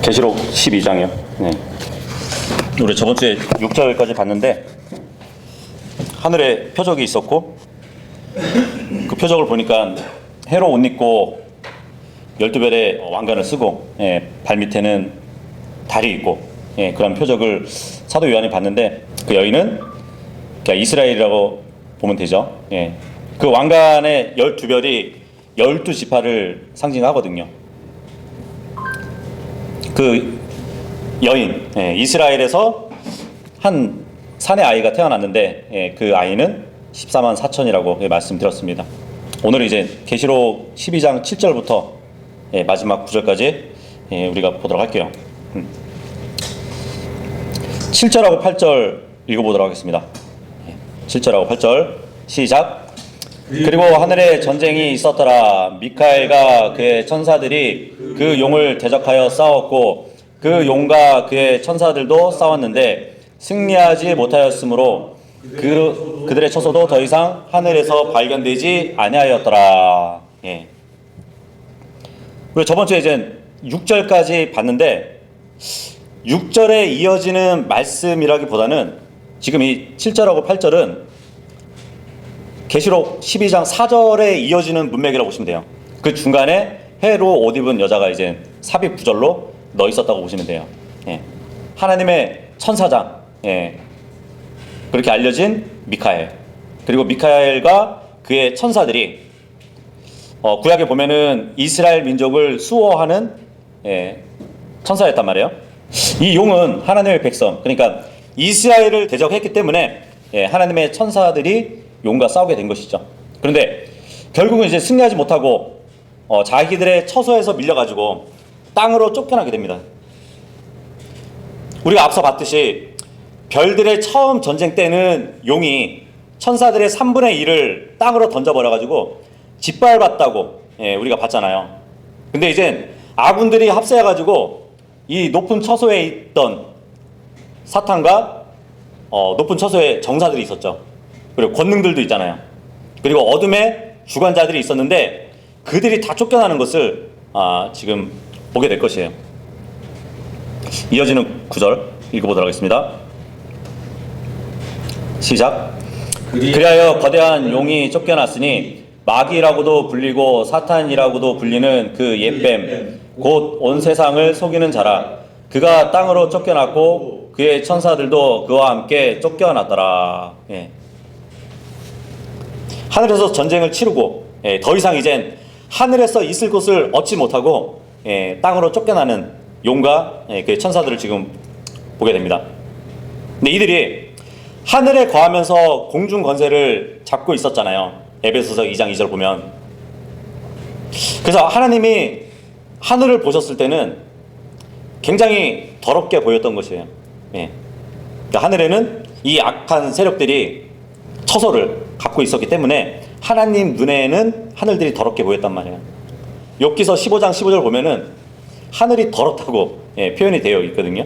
계시록 12장이요. 네. 우리 저번 주에 6절까지 봤는데 하늘에 표적이 있었고 그 표적을 보니까 해로 옷 입고 12별의 왕관을 쓰고 발 밑에는 달이 있고 그런 표적을 사도 요한이 봤는데 그 여인은 이스라엘이라고 보면 되죠. 그 왕관의 12별이 12지파를 상징하거든요. 그 여인, 이스라엘에서 한 사내 아이가 태어났는데 그 아이는 14만 4천이라고 말씀드렸습니다. 오늘 이제 계시록 12장 7절부터 마지막 9절까지 우리가 보도록 할게요. 7절하고 8절 읽어보도록 하겠습니다. 7절하고 8절 시작. 그리고 하늘에 전쟁이 있었더라. 미카엘과 그의 천사들이 그 용을 대적하여 싸웠고 그 용과 그의 천사들도 싸웠는데 승리하지 못하였으므로 그들의 처소도 더 이상 하늘에서 발견되지 아니하였더라. 우리 저번 주에 이제 6절까지 봤는데 6절에 이어지는 말씀이라기보다는 지금 이 7절하고 8절은 계시록 12장 4절에 이어지는 문맥이라고 보시면 돼요. 그 중간에 해로 옷 입은 여자가 이제 삽입 구절로 넣어 있었다고 보시면 돼요. 하나님의 천사장, 그렇게 알려진 미카엘, 그리고 미카엘과 그의 천사들이 구약에 보면은 이스라엘 민족을 수호하는 천사였단 말이에요. 이 용은 하나님의 백성, 그러니까 이스라엘을 대적했기 때문에 하나님의 천사들이 용과 싸우게 된 것이죠. 그런데 결국은 이제 승리하지 못하고 자기들의 처소에서 밀려가지고 땅으로 쫓겨나게 됩니다. 우리가 앞서 봤듯이 별들의 처음 전쟁 때는 용이 천사들의 3분의 1을 땅으로 던져버려가지고 짓밟았다고 우리가 봤잖아요. 근데 이제 아군들이 합세해가지고 이 높은 처소에 있던 사탄과 높은 처소에 정사들이 있었죠. 그리고 권능들도 있잖아요. 그리고 어둠의 주관자들이 있었는데 그들이 다 쫓겨나는 것을 지금 보게 될 것이에요. 이어지는 9절 읽어보도록 하겠습니다. 시작. 그리하여 거대한 용이 쫓겨났으니 마귀라고도 불리고 사탄이라고도 불리는 그 옛뱀 곧 온 세상을 속이는 자라. 그가 땅으로 쫓겨났고 그의 천사들도 그와 함께 쫓겨났더라. 하늘에서 전쟁을 치르고 더 이상 이젠 하늘에서 있을 곳을 얻지 못하고 땅으로 쫓겨나는 용과 그의 천사들을 지금 보게 됩니다. 근데 이들이 하늘에 거하면서 공중 권세를 잡고 있었잖아요. 에베소서 2장 2절 보면. 그래서 하나님이 하늘을 보셨을 때는 굉장히 더럽게 보였던 것이에요. 그러니까 하늘에는 이 악한 세력들이 처소를 갖고 있었기 때문에 하나님 눈에는 하늘들이 더럽게 보였단 말이에요. 욥기서 15장 15절 보면은 하늘이 더럽다고 표현이 되어 있거든요.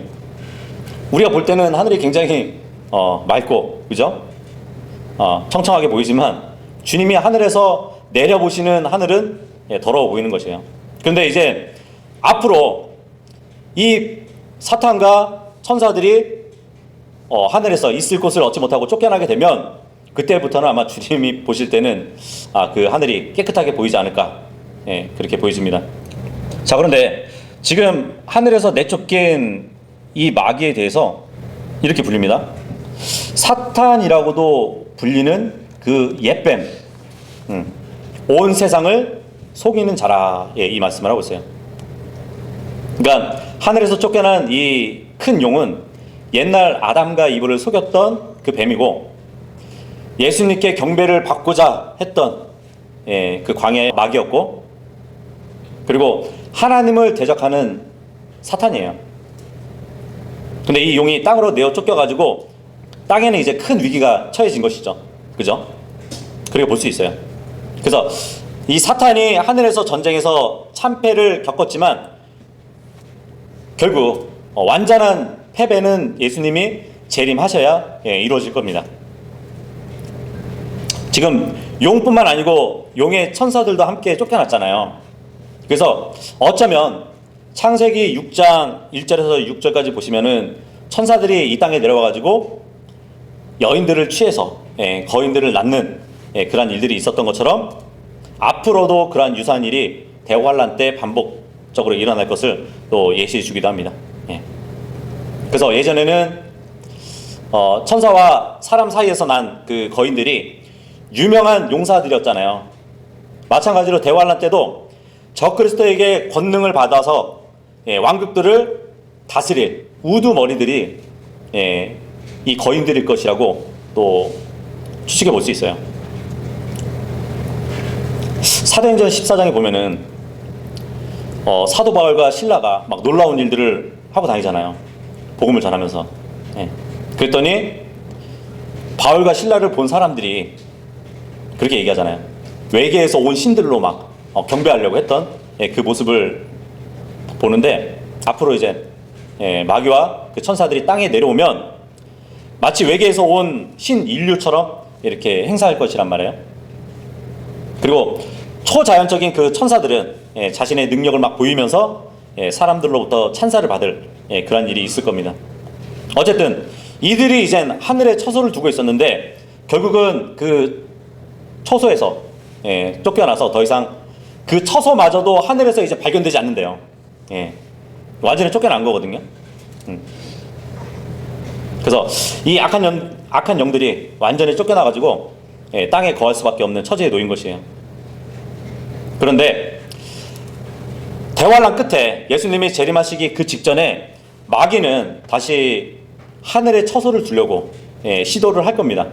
우리가 볼 때는 하늘이 굉장히 맑고 그죠? 청청하게 보이지만 주님이 하늘에서 내려보시는 하늘은 더러워 보이는 것이에요. 그런데 이제 앞으로 이 사탄과 천사들이 하늘에서 있을 곳을 얻지 못하고 쫓겨나게 되면 그때부터는 아마 주님이 보실 때는 그 하늘이 깨끗하게 보이지 않을까 그렇게 보여집니다. 자, 그런데 지금 하늘에서 내쫓긴 이 마귀에 대해서 이렇게 불립니다. 사탄이라고도 불리는 그 옛뱀, 온 세상을 속이는 자라. 이 말씀을 하고 있어요. 그러니까 하늘에서 쫓겨난 이 큰 용은 옛날 아담과 이브를 속였던 그 뱀이고 예수님께 경배를 받고자 했던 그 광야의 마귀였고 그리고 하나님을 대적하는 사탄이에요. 근데 이 용이 땅으로 내어 쫓겨가지고 땅에는 이제 큰 위기가 처해진 것이죠. 그죠? 그렇게 볼 수 있어요. 그래서 이 사탄이 하늘에서 전쟁에서 참패를 겪었지만 결국 완전한 패배는 예수님이 재림하셔야 이루어질 겁니다. 지금 용뿐만 아니고 용의 천사들도 함께 쫓겨났잖아요. 그래서 어쩌면 창세기 6장 1절에서 6절까지 보시면은 천사들이 이 땅에 내려와가지고 여인들을 취해서 거인들을 낳는 그러한 일들이 있었던 것처럼 앞으로도 그러한 유사한 일이 대환란 때 반복적으로 일어날 것을 또 예시해 주기도 합니다. 그래서 예전에는 천사와 사람 사이에서 난 그 거인들이 유명한 용사들이었잖아요. 마찬가지로 대환란 때도 적그리스도에게 권능을 받아서 왕국들을 다스릴 우두머리들이 이 거인들일 것이라고 또 추측해 볼 수 있어요. 사도행전 14장에 보면은 사도 바울과 실라가 막 놀라운 일들을 하고 다니잖아요. 복음을 전하면서. 그랬더니 바울과 실라를 본 사람들이 그렇게 얘기하잖아요. 외계에서 온 신들로 막 경배하려고 했던 그 모습을 보는데, 앞으로 이제 마귀와 그 천사들이 땅에 내려오면 마치 외계에서 온 신인류처럼 이렇게 행사할 것이란 말이에요. 그리고 초자연적인 그 천사들은 자신의 능력을 막 보이면서 사람들로부터 찬사를 받을 그런 일이 있을 겁니다. 어쨌든 이들이 이젠 하늘에 처소를 두고 있었는데 결국은 그 처소에서 쫓겨나서 더 이상 그 처소마저도 하늘에서 이제 발견되지 않는데요. 완전히 쫓겨난 거거든요. 그래서 이 악한 영들이 완전히 쫓겨나가지고 땅에 거할 수밖에 없는 처지에 놓인 것이에요. 그런데 대환란 끝에 예수님이 재림하시기 그 직전에 마귀는 다시 하늘에 처소를 두려고 시도를 할 겁니다.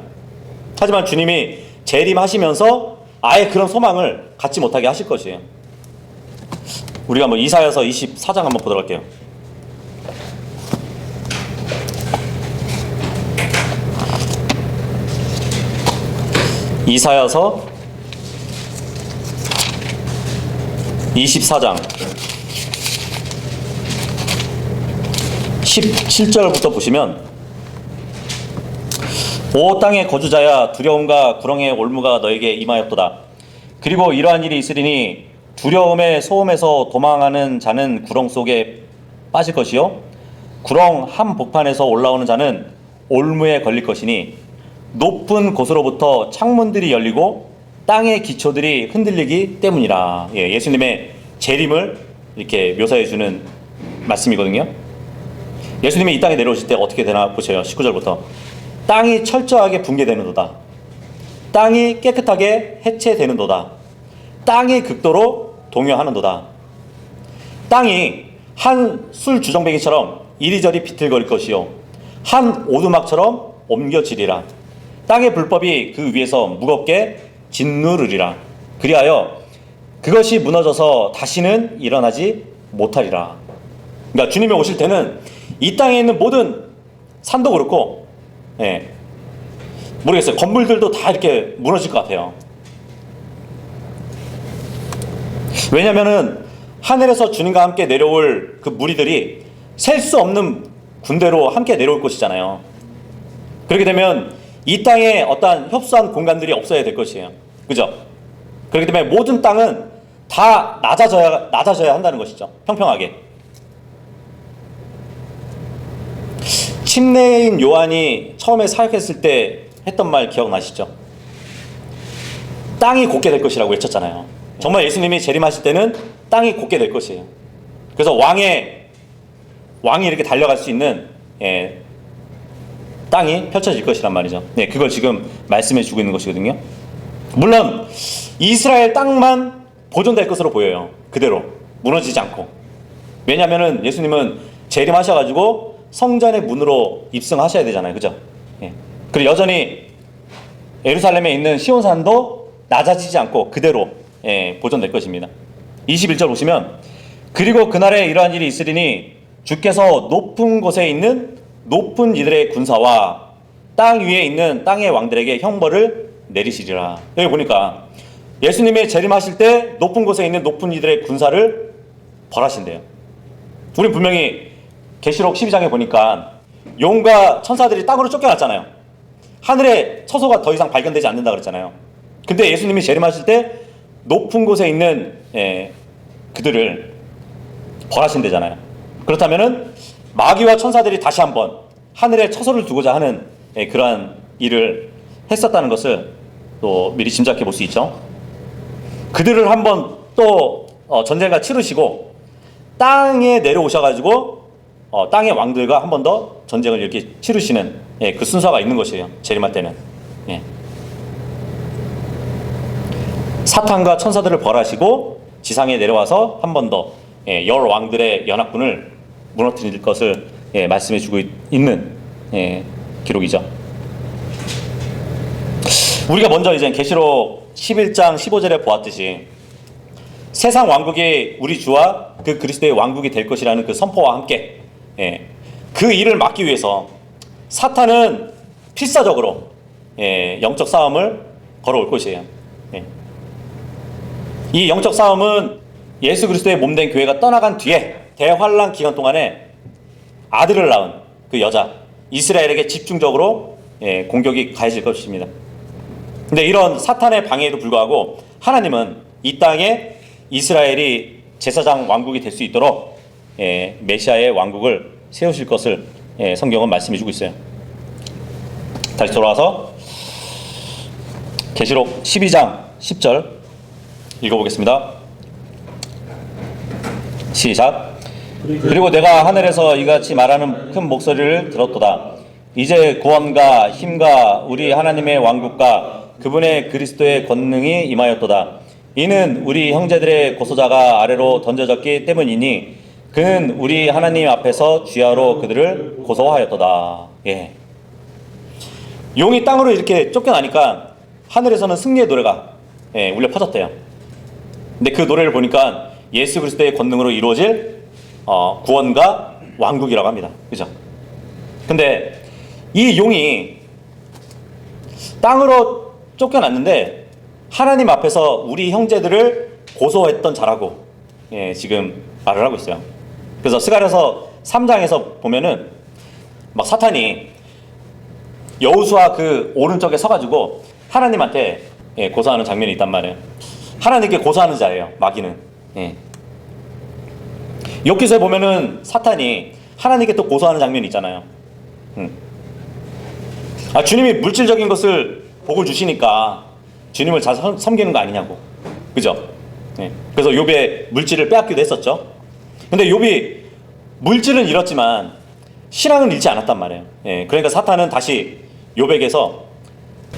하지만 주님이 재림하시면서 아예 그런 소망을 갖지 못하게 하실 것이에요. 우리가 한번 이사야서 24장 한번 보도록 할게요. 이사야서 24장 17절부터 보시면, 오 땅의 거주자야, 두려움과 구렁의 올무가 너에게 임하였도다. 그리고 이러한 일이 있으리니 두려움의 소음에서 도망하는 자는 구렁 속에 빠질 것이요, 구렁 한 복판에서 올라오는 자는 올무에 걸릴 것이니 높은 곳으로부터 창문들이 열리고 땅의 기초들이 흔들리기 때문이라. 예수님의 재림을 이렇게 묘사해 주는 말씀이거든요. 예수님이 이 땅에 내려오실 때 어떻게 되나 보세요. 19절부터 땅이 철저하게 붕괴되는도다. 땅이 깨끗하게 해체되는도다. 땅이 극도로 동요하는도다. 땅이 한 술 주정뱅이처럼 이리저리 비틀거릴 것이요, 한 오두막처럼 옮겨지리라. 땅의 불법이 그 위에서 무겁게 짓누르리라. 그리하여 그것이 무너져서 다시는 일어나지 못하리라. 그러니까 주님이 오실 때는 이 땅에 있는 모든 산도 그렇고, 모르겠어요. 건물들도 다 이렇게 무너질 것 같아요. 왜냐면은 하늘에서 주님과 함께 내려올 그 무리들이 셀 수 없는 군대로 함께 내려올 것이잖아요. 그렇게 되면 이 땅에 어떠한 협소한 공간들이 없어야 될 것이에요. 그죠? 그렇기 때문에 모든 땅은 다 낮아져야 한다는 것이죠. 평평하게. 침례인 요한이 처음에 사역했을 때 했던 말 기억나시죠? 땅이 곧게 될 것이라고 외쳤잖아요. 정말 예수님이 재림하실 때는 땅이 곧게 될 것이에요. 그래서 왕이 이렇게 달려갈 수 있는 땅이 펼쳐질 것이란 말이죠. 그걸 지금 말씀해 주고 있는 것이거든요. 물론 이스라엘 땅만 보존될 것으로 보여요. 그대로 무너지지 않고. 왜냐하면 예수님은 재림하셔가지고 성전의 문으로 입성하셔야 되잖아요. 그죠? 그리고 여전히 예루살렘에 있는 시온산도 낮아지지 않고 그대로 보존될 것입니다. 21절 보시면, 그리고 그날에 이러한 일이 있으리니 주께서 높은 곳에 있는 높은 이들의 군사와 땅 위에 있는 땅의 왕들에게 형벌을 내리시리라. 여기 보니까 예수님이 재림하실 때 높은 곳에 있는 높은 이들의 군사를 벌하신대요. 우리 분명히 계시록 12장에 보니까 용과 천사들이 땅으로 쫓겨났잖아요. 하늘에 처소가 더 이상 발견되지 않는다 그랬잖아요. 근데 예수님이 재림하실 때 높은 곳에 있는 그들을 벌하신대잖아요. 그렇다면은 마귀와 천사들이 다시 한번 하늘에 처소를 두고자 하는 그러한 일을 했었다는 것을 또 미리 짐작해 볼 수 있죠. 그들을 한번 또 전쟁과 치르시고 땅에 내려오셔가지고 땅의 왕들과 한 번 더 전쟁을 이렇게 치르시는 그 순서가 있는 것이에요. 재림할 때는. 예. 사탄과 천사들을 벌하시고 지상에 내려와서 한 번 더 열 왕들의 연합군을 무너뜨릴 것을 말씀해 주고 있는 기록이죠. 우리가 먼저 이제 계시록 11장 15절에 보았듯이 세상 왕국이 우리 주와 그 그리스도의 왕국이 될 것이라는 그 선포와 함께 그 일을 막기 위해서 사탄은 필사적으로 영적 싸움을 걸어올 것이에요. 이 영적 싸움은 예수 그리스도의 몸된 교회가 떠나간 뒤에 대환란 기간 동안에 아들을 낳은 그 여자 이스라엘에게 집중적으로 공격이 가해질 것입니다. 근데 이런 사탄의 방해에도 불구하고 하나님은 이 땅에 이스라엘이 제사장 왕국이 될 수 있도록 메시아의 왕국을 세우실 것을 성경은 말씀해 주고 있어요. 다시 돌아와서 계시록 12장 10절 읽어보겠습니다. 시작. 그리고 내가 하늘에서 이같이 말하는 큰 목소리를 들었도다. 이제 구원과 힘과 우리 하나님의 왕국과 그분의 그리스도의 권능이 임하였도다. 이는 우리 형제들의 고소자가 아래로 던져졌기 때문이니 그는 우리 하나님 앞에서 쥐하로 그들을 고소하였도다. 예. 용이 땅으로 이렇게 쫓겨나니까 하늘에서는 승리의 노래가 울려 퍼졌대요. 근데 그 노래를 보니까 예수 그리스도의 권능으로 이루어질 구원과 왕국이라고 합니다. 그죠? 근데 이 용이 땅으로 쫓겨났는데 하나님 앞에서 우리 형제들을 고소했던 자라고 지금 말을 하고 있어요. 그래서 스가랴서 3장에서 보면은 막 사탄이 여호수아 그 오른쪽에 서가지고 하나님한테 고소하는 장면이 있단 말이에요. 하나님께 고소하는 자예요, 마귀는. 욥기서에 보면은 사탄이 하나님께 또 고소하는 장면이 있잖아요. 주님이 물질적인 것을 복을 주시니까 주님을 잘 섬기는 거 아니냐고. 그죠? 그래서 욥의 물질을 빼앗기도 했었죠. 근데 욥이 물질은 잃었지만 신앙은 잃지 않았단 말이에요. 그러니까 사탄은 다시 욥에게서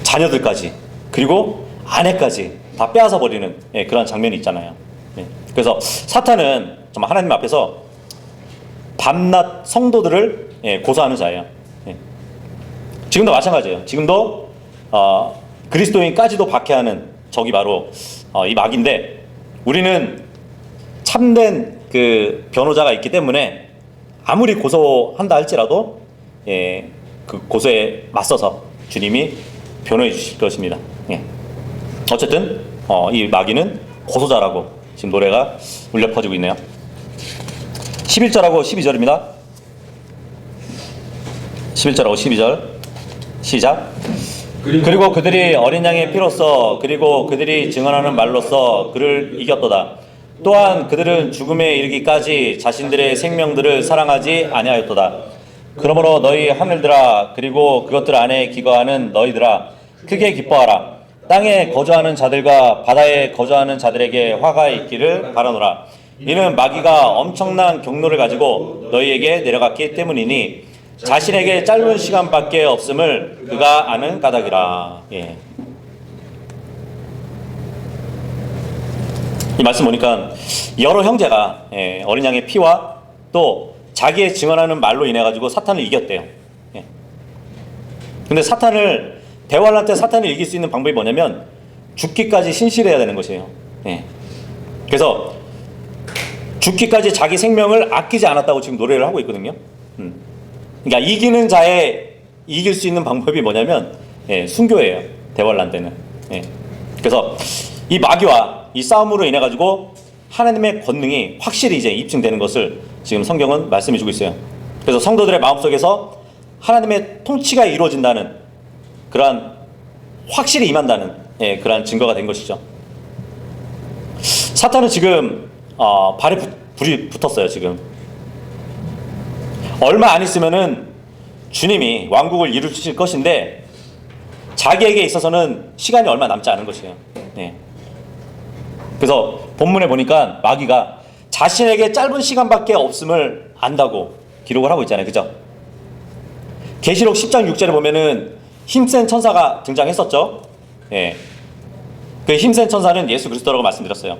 자녀들까지 그리고 아내까지 다 빼앗아 버리는 그런 장면이 있잖아요. 그래서 사탄은 정말 하나님 앞에서 밤낮 성도들을 고소하는 자예요. 지금도 마찬가지예요. 지금도 그리스도인까지도 박해하는 적이 바로 이 마귀인데, 우리는 참된 그 변호자가 있기 때문에 아무리 고소한다 할지라도 그 고소에 맞서서 주님이 변호해 주실 것입니다. 어쨌든 이 마귀는 고소자라고 지금 노래가 울려 퍼지고 있네요. 11절하고 12절입니다. 11절하고 12절 시작. 그리고 그들이 어린 양의 피로써 그리고 그들이 증언하는 말로써 그를 이겼도다. 또한 그들은 죽음에 이르기까지 자신들의 생명들을 사랑하지 아니하였도다. 그러므로 너희 하늘들아, 그리고 그것들 안에 기거하는 너희들아, 크게 기뻐하라. 땅에 거주하는 자들과 바다에 거주하는 자들에게 화가 있기를 바라노라. 이는 마귀가 엄청난 경로를 가지고 너희에게 내려갔기 때문이니 자신에게 짧은 시간밖에 없음을 그가 아는 까닭이라. 이 말씀 보니까 여러 형제가 어린 양의 피와 또 자기의 증언하는 말로 인해 가지고 사탄을 이겼대요. 근데 대환란 때 사탄을 이길 수 있는 방법이 뭐냐면 죽기까지 신실해야 되는 것이에요. 그래서 죽기까지 자기 생명을 아끼지 않았다고 지금 노래를 하고 있거든요. 그러니까 이기는 자의 이길 수 있는 방법이 뭐냐면 순교예요. 대환란 때는. 그래서 이 마귀와 이 싸움으로 인해 가지고 하나님의 권능이 확실히 이제 입증되는 것을 지금 성경은 말씀해 주고 있어요. 그래서 성도들의 마음속에서 하나님의 통치가 이루어진다는 그러한 확실히 임한다는 그러한 증거가 된 것이죠. 사탄은 지금 발에 불이 붙었어요, 지금. 얼마 안 있으면은 주님이 왕국을 이루실 것인데 자기에게 있어서는 시간이 얼마 남지 않은 것이에요. 네. 그래서 본문에 보니까 마귀가 자신에게 짧은 시간밖에 없음을 안다고 기록을 하고 있잖아요. 그죠? 계시록 10장 6절에 보면은 힘센 천사가 등장했었죠. 예. 그 힘센 천사는 예수 그리스도라고 말씀드렸어요.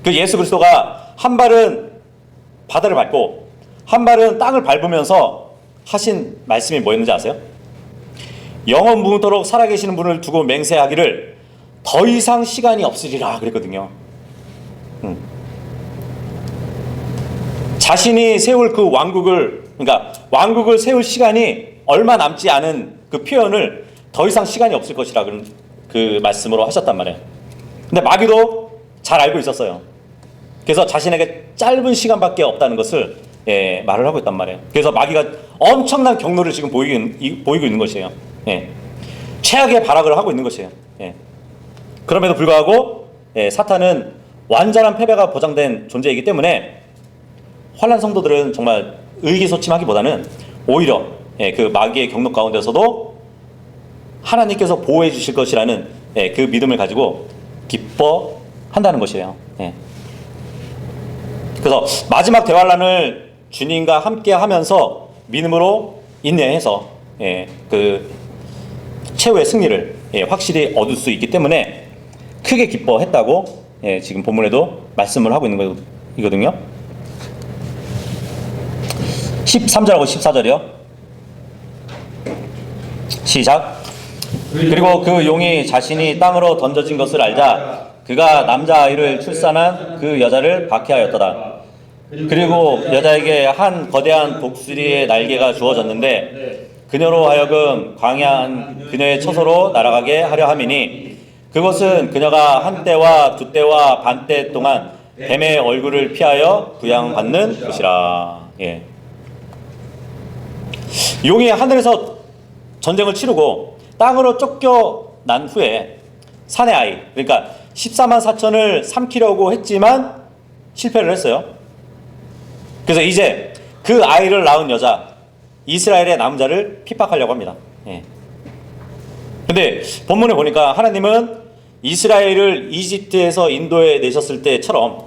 그 예수 그리스도가 한 발은 바다를 밟고 한 발은 땅을 밟으면서 하신 말씀이 뭐였는지 아세요? 영원 무궁토록 살아계시는 분을 두고 맹세하기를 더 이상 시간이 없으리라 그랬거든요. 자신이 세울 그 왕국을, 그러니까 왕국을 세울 시간이 얼마 남지 않은 그 표현을 더 이상 시간이 없을 것이라 그 말씀으로 하셨단 말이에요. 근데 마귀도 잘 알고 있었어요. 그래서 자신에게 짧은 시간밖에 없다는 것을 말을 하고 있단 말이에요. 그래서 마귀가 엄청난 경로를 지금 보이고 있는 것이에요. 최악의 발악을 하고 있는 것이에요. 그럼에도 불구하고 사탄은 완전한 패배가 보장된 존재이기 때문에 환난 성도들은 정말 의기소침하기보다는 오히려 그 마귀의 경로 가운데서도 하나님께서 보호해 주실 것이라는 그 믿음을 가지고 기뻐한다는 것이에요. 그래서 마지막 대환란을 주님과 함께 하면서 믿음으로 인내해서 그 최후의 승리를 확실히 얻을 수 있기 때문에 크게 기뻐했다고 지금 본문에도 말씀을 하고 있는 거거든요. 13절하고 14절이요. 시작. 그리고 그 용이 자신이 땅으로 던져진 것을 알자 그가 남자아이를 출산한 그 여자를 박해하였더라. 그리고 여자에게 한 거대한 독수리의 날개가 주어졌는데 그녀로 하여금 광야한 그녀의 처소로 날아가게 하려 함이니 그것은 그녀가 한 때와 두 때와 반 때 동안 뱀의 얼굴을 피하여 부양받는 것이라. 용이 하늘에서 전쟁을 치르고 땅으로 쫓겨난 후에 산의 아이, 그러니까 14만 4천을 삼키려고 했지만 실패를 했어요. 그래서 이제 그 아이를 낳은 여자, 이스라엘의 남자를 핍박하려고 합니다. 근데 본문에 보니까 하나님은 이스라엘을 이집트에서 인도해 내셨을 때처럼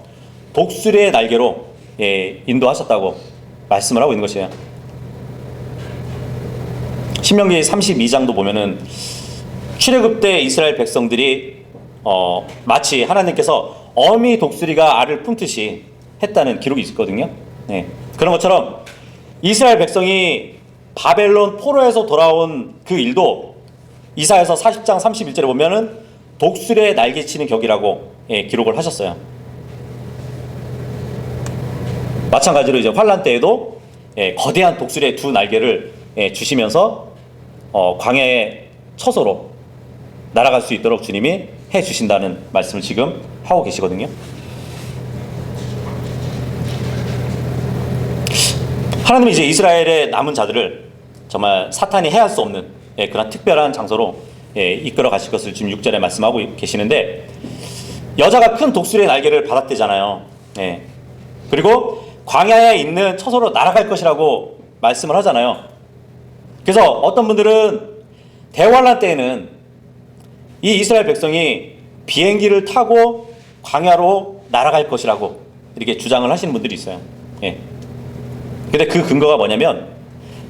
독수리의 날개로 인도하셨다고 말씀을 하고 있는 것이에요. 신명기 32장도 보면은 출애굽 때 이스라엘 백성들이 마치 하나님께서 어미 독수리가 알을 품듯이 했다는 기록이 있거든요. 그런 것처럼 이스라엘 백성이 바벨론 포로에서 돌아온 그 일도 이사야서 40장 31절에 보면은 독수리의 날개치는 격이라고 기록을 하셨어요. 마찬가지로 이제 환란 때에도 거대한 독수리의 두 날개를 주시면서 광야의 처소로 날아갈 수 있도록 주님이 해 주신다는 말씀을 지금 하고 계시거든요. 하나님이 이제 이스라엘의 남은 자들을 정말 사탄이 해할 수 없는 그런 특별한 장소로 이끌어 가실 것을 지금 6절에 말씀하고 계시는데, 여자가 큰 독수리의 날개를 받았대잖아요. 그리고 광야에 있는 처소로 날아갈 것이라고 말씀을 하잖아요. 그래서 어떤 분들은 대환란 때에는 이 이스라엘 백성이 비행기를 타고 광야로 날아갈 것이라고 이렇게 주장을 하시는 분들이 있어요. 근데 그 근거가 뭐냐면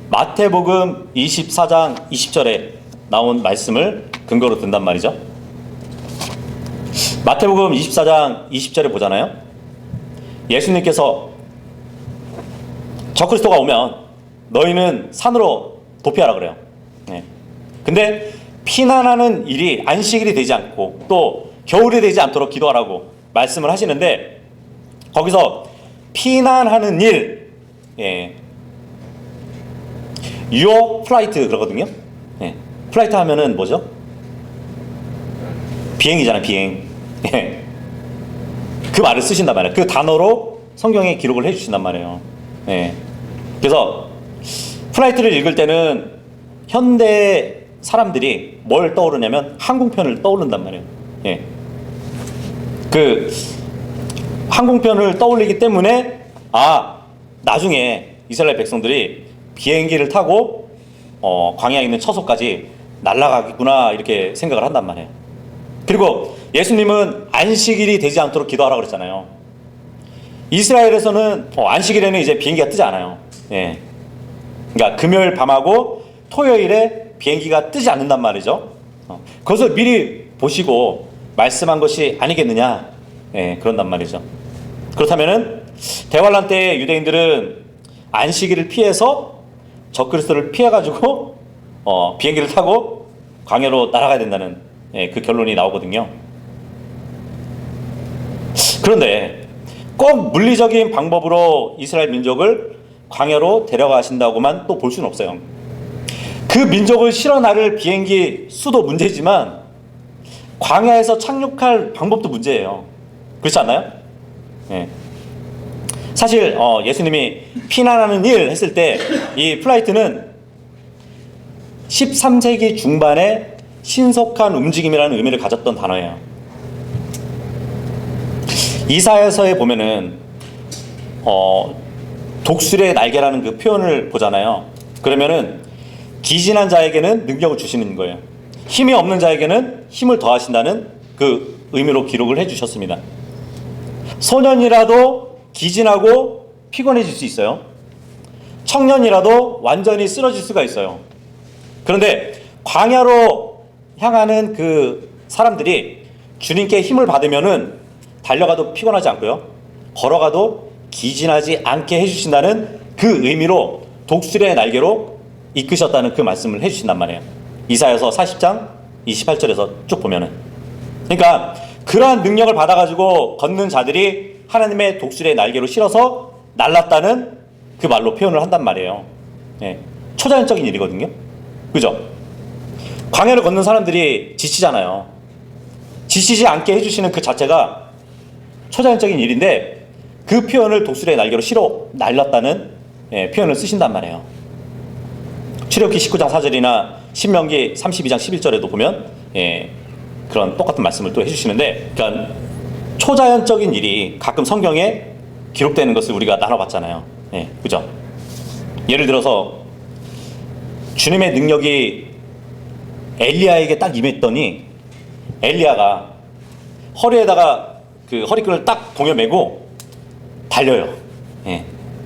마태복음 24장 20절에 나온 말씀을 근거로 든단 말이죠. 마태복음 24장 20절에 보잖아요. 예수님께서 적그리스도가 오면 너희는 산으로 도피하라 그래요. 근데 피난하는 일이 안식일이 되지 않고 또 겨울이 되지 않도록 기도하라고 말씀을 하시는데, 거기서 피난하는 일, your flight 그러거든요. 플라이트 하면은 뭐죠? 비행이잖아요, 비행. 그 말을 쓰신단 말이에요. 그 단어로 성경에 기록을 해주신단 말이에요. 그래서 플라이트를 읽을 때는 현대 사람들이 뭘 떠오르냐면 항공편을 떠오른단 말이에요. 그 항공편을 떠올리기 때문에 나중에 이스라엘 백성들이 비행기를 타고 광야에 있는 처소까지 날아가겠구나 이렇게 생각을 한단 말이에요. 그리고 예수님은 안식일이 되지 않도록 기도하라고 그랬잖아요. 이스라엘에서는 안식일에는 이제 비행기가 뜨지 않아요. 예. 그러니까 금요일 밤하고 토요일에 비행기가 뜨지 않는단 말이죠. 그것을 미리 보시고 말씀한 것이 아니겠느냐. 예, 그런단 말이죠. 그렇다면은 대환란 때 유대인들은 안식일을 피해서 적그리스도를 피해가지고 비행기를 타고 광야로 날아가야 된다는 그 결론이 나오거든요. 그런데 꼭 물리적인 방법으로 이스라엘 민족을 광야로 데려가신다고만 또 볼 수는 없어요. 그 민족을 실어 나를 비행기 수도 문제지만 광야에서 착륙할 방법도 문제예요. 그렇지 않나요? 예. 사실 예수님이 피난하는 일 했을 때 이 플라이트는 13세기 중반에 신속한 움직임이라는 의미를 가졌던 단어예요. 이사야서에 보면은 독수리의 날개라는 그 표현을 보잖아요. 그러면은 기진한 자에게는 능력을 주시는 거예요. 힘이 없는 자에게는 힘을 더하신다는 그 의미로 기록을 해주셨습니다. 소년이라도 기진하고 피곤해질 수 있어요. 청년이라도 완전히 쓰러질 수가 있어요. 그런데 광야로 향하는 그 사람들이 주님께 힘을 받으면은 달려가도 피곤하지 않고요. 걸어가도 기진하지 않게 해주신다는 그 의미로 독수리의 날개로 이끄셨다는 그 말씀을 해주신단 말이에요. 이사야서 40장 28절에서 쭉 보면은. 그러니까 그러한 능력을 받아가지고 걷는 자들이 하나님의 독수리의 날개로 실어서 날랐다는 그 말로 표현을 한단 말이에요. 예. 초자연적인 일이거든요. 그죠? 광야를 걷는 사람들이 지치잖아요. 지치지 않게 해주시는 그 자체가 초자연적인 일인데 그 표현을 독수리의 날개로 실어 날랐다는 표현을 쓰신단 말이에요. 출애굽기 19장 4절이나 신명기 32장 11절에도 보면 그런 똑같은 말씀을 또 해주시는데, 그러니까 초자연적인 일이 가끔 성경에 기록되는 것을 우리가 나눠봤잖아요. 그죠? 예를 들어서 주님의 능력이 엘리야에게 딱 임했더니 엘리야가 허리에다가 그 허리끈을 딱 동여매고 달려요.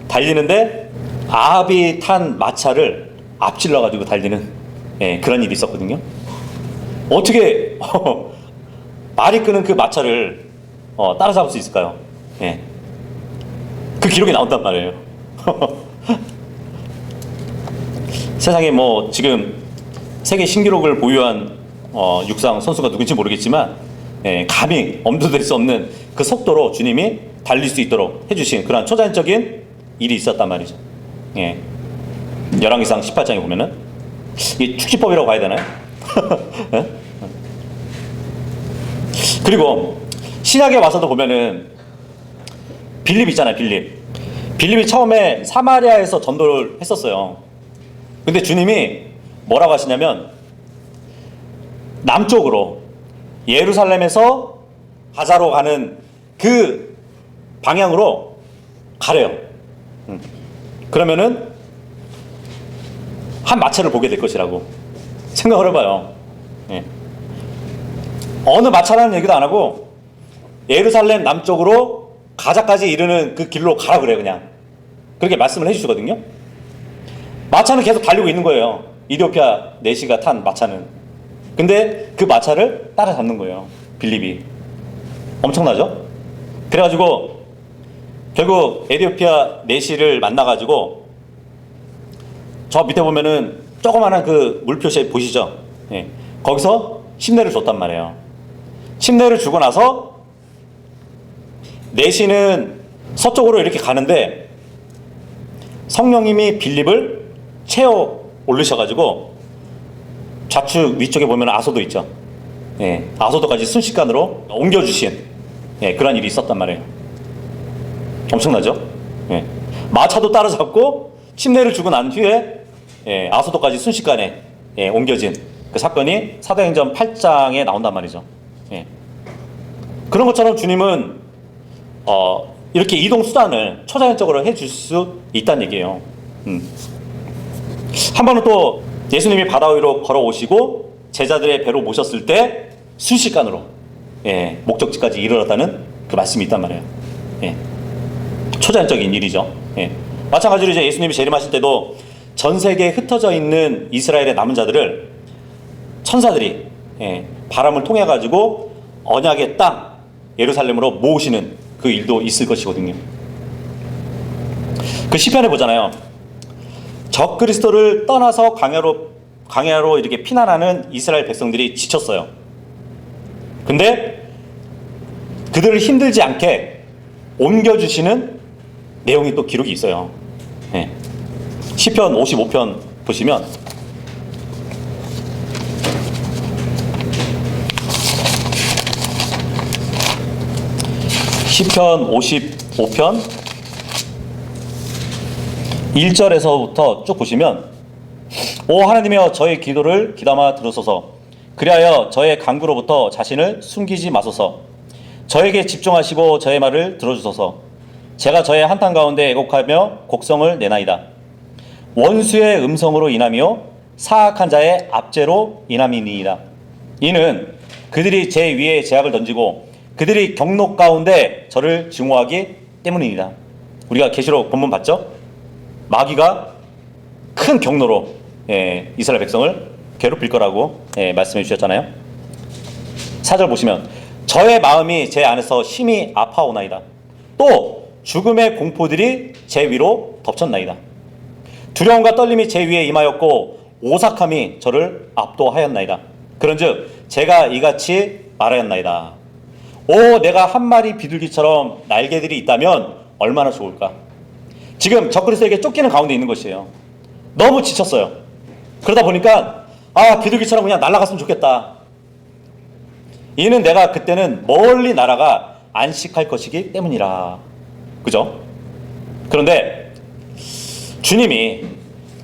달리는데 아합이 탄 마차를 앞질러 가지고 달리는 그런 일이 있었거든요. 어떻게 말이 끄는 그 마차를 따라잡을 수 있을까요? 그 기록이 나온단 말이에요. 세상에 뭐 지금 세계 신기록을 보유한 육상 선수가 누군지 모르겠지만 감히 엄두될 수 없는 그 속도로 주님이 달릴 수 있도록 해주신 그런 초자연적인 일이 있었단 말이죠. 열왕기상 18장에 보면은 이게 축지법이라고 봐야 되나요? 그리고 신약에 와서도 보면은 빌립 있잖아요. 빌립이 처음에 사마리아에서 전도를 했었어요. 근데 주님이 뭐라고 하시냐면 남쪽으로 예루살렘에서 가자로 가는 그 방향으로 가래요. 그러면은 한 마차를 보게 될 것이라고 생각을 해봐요. 어느 마차라는 얘기도 안 하고 예루살렘 남쪽으로 가자까지 이르는 그 길로 가라 그래요. 그냥 그렇게 말씀을 해주시거든요. 마차는 계속 달리고 있는 거예요. 이디오피아 내시가 탄 마차는. 근데 그 마차를 따라잡는 거예요. 빌립이. 엄청나죠? 그래가지고 결국 에디오피아 내시를 만나가지고 저 밑에 보면은 조그마한 그 물표시 보시죠? 거기서 침례를 줬단 말이에요. 침례를 주고 나서 내시는 서쪽으로 이렇게 가는데 성령님이 빌립을 채워 올리셔가지고 좌측 위쪽에 보면 아소도 있죠. 아소도까지 순식간으로 옮겨주신 그런 일이 있었단 말이에요. 엄청나죠? 마차도 따라잡고 침례를 주고 난 후에 아소도까지 순식간에 옮겨진 그 사건이 사도행전 8장에 나온단 말이죠. 그런 것처럼 주님은 이렇게 이동 수단을 초자연적으로 해줄 수 있다는 얘기예요. 한 번은 또 예수님이 바다 위로 걸어오시고 제자들의 배로 모셨을 때 순식간으로 목적지까지 이르렀다는 그 말씀이 있단 말이에요. 초자연적인 일이죠. 마찬가지로 이제 예수님이 재림하실 때도 전 세계에 흩어져 있는 이스라엘의 남은 자들을 천사들이 바람을 통해 가지고 언약의 땅 예루살렘으로 모으시는 그 일도 있을 것이거든요. 그 시편에 보잖아요. 적 그리스도를 떠나서 광야로 이렇게 피난하는 이스라엘 백성들이 지쳤어요. 근데 그들을 힘들지 않게 옮겨주시는 내용이 또 기록이 있어요. 시편 55편 보시면 시편 55편 1절에서부터 쭉 보시면 오 하나님이여 저의 기도를 귀담아 들으소서 그리하여 저의 간구로부터 자신을 숨기지 마소서 저에게 집중하시고 저의 말을 들어주소서 제가 저의 한탄 가운데 애곡하며 곡성을 내나이다 원수의 음성으로 인하며 사악한 자의 압제로 인함이니이다 이는 그들이 제 위에 제약을 던지고 그들이 경록 가운데 저를 증오하기 때문입니다. 우리가 계시록 본문 봤죠? 마귀가 큰 경로로 이스라엘 백성을 괴롭힐 거라고 말씀해 주셨잖아요. 4절 보시면 저의 마음이 제 안에서 심히 아파오나이다. 또 죽음의 공포들이 제 위로 덮쳤나이다. 두려움과 떨림이 제 위에 임하였고 오삭함이 저를 압도하였나이다. 그런즉 제가 이같이 말하였나이다. 오 내가 한 마리 비둘기처럼 날개들이 있다면 얼마나 좋을까. 지금 적그리스도에게 쫓기는 가운데 있는 것이에요. 너무 지쳤어요. 그러다 보니까 비둘기처럼 그냥 날아갔으면 좋겠다. 이는 내가 그때는 멀리 날아가 안식할 것이기 때문이라. 그죠? 그런데 주님이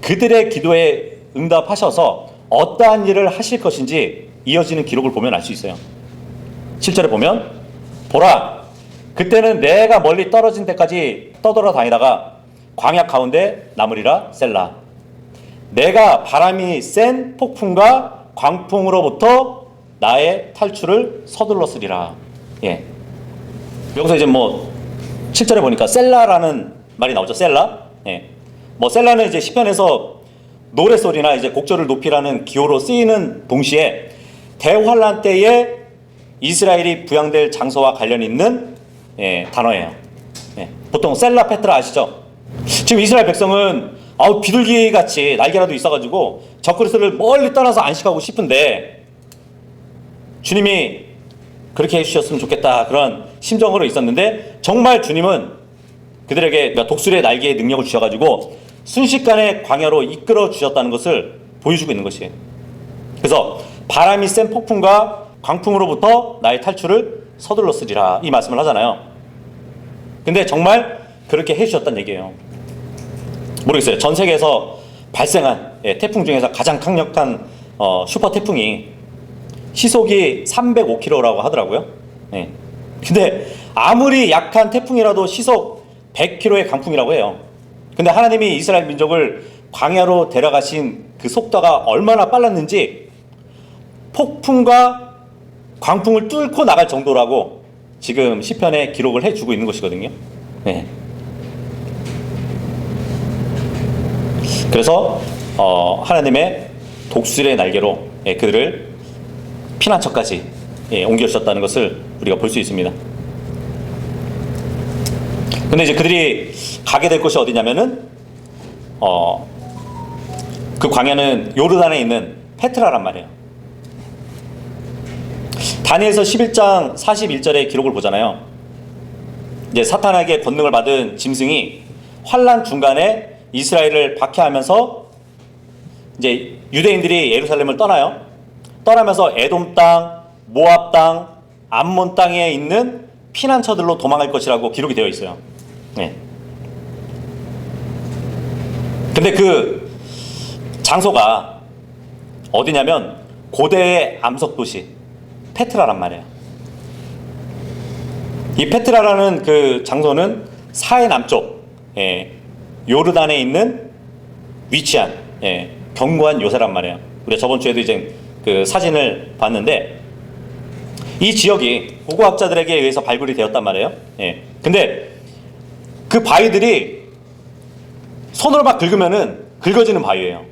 그들의 기도에 응답하셔서 어떠한 일을 하실 것인지 이어지는 기록을 보면 알 수 있어요. 7절에 보면 보라 그때는 내가 멀리 떨어진 데까지 떠돌아 다니다가 광야 가운데 남으리라 셀라 내가 바람이 센 폭풍과 광풍으로부터 나의 탈출을 서둘렀으리라. 여기서 이제 7절에 보니까 셀라라는 말이 나오죠. 셀라. 셀라는 이제 시편에서 노래소리나 이제 곡절을 높이라는 기호로 쓰이는 동시에 대환란 때에 이스라엘이 부양될 장소와 관련 있는 단어예요. 보통 셀라 페트라 아시죠? 지금 이스라엘 백성은 비둘기 같이 날개라도 있어가지고 적그리스도를 멀리 떠나서 안식하고 싶은데 주님이 그렇게 해주셨으면 좋겠다 그런 심정으로 있었는데 정말 주님은 그들에게 독수리의 날개의 능력을 주셔가지고 순식간에 광야로 이끌어 주셨다는 것을 보여주고 있는 것이에요. 그래서 바람이 센 폭풍과 광풍으로부터 나의 탈출을 서둘렀으리라 이 말씀을 하잖아요. 근데 정말 그렇게 해주셨다는 얘기예요. 모르겠어요. 전 세계에서 발생한 태풍 중에서 가장 강력한 슈퍼 태풍이 시속이 305km라고 하더라고요. 근데 아무리 약한 태풍이라도 시속 100km의 강풍이라고 해요. 근데 하나님이 이스라엘 민족을 광야로 데려가신 그 속도가 얼마나 빨랐는지 폭풍과 광풍을 뚫고 나갈 정도라고 지금 시편에 기록을 해주고 있는 것이거든요. 그래서 하나님의 독수리의 날개로 그들을 피난처까지 옮겨주셨다는 것을 우리가 볼 수 있습니다. 근데 이제 그들이 가게 될 곳이 어디냐면은 그 광야는 요르단에 있는 페트라란 말이에요. 다니엘서 11장 41절의 기록을 보잖아요. 이제 사탄에게 권능을 받은 짐승이 환란 중간에 이스라엘을 박해하면서 이제 유대인들이 예루살렘을 떠나요. 떠나면서 에돔 땅, 모압 땅, 암몬 땅에 있는 피난처들로 도망갈 것이라고 기록이 되어 있어요. 근데 그 장소가 어디냐면 고대의 암석 도시 페트라란 말이에요. 이 페트라라는 그 장소는 사해 남쪽 요르단에 있는 위치한 견고한 요새란 말이에요. 우리가 저번 주에도 이제 그 사진을 봤는데 이 지역이 고고학자들에게 의해서 발굴이 되었단 말이에요. 근데 그 바위들이 손으로 막 긁으면은 긁어지는 바위예요.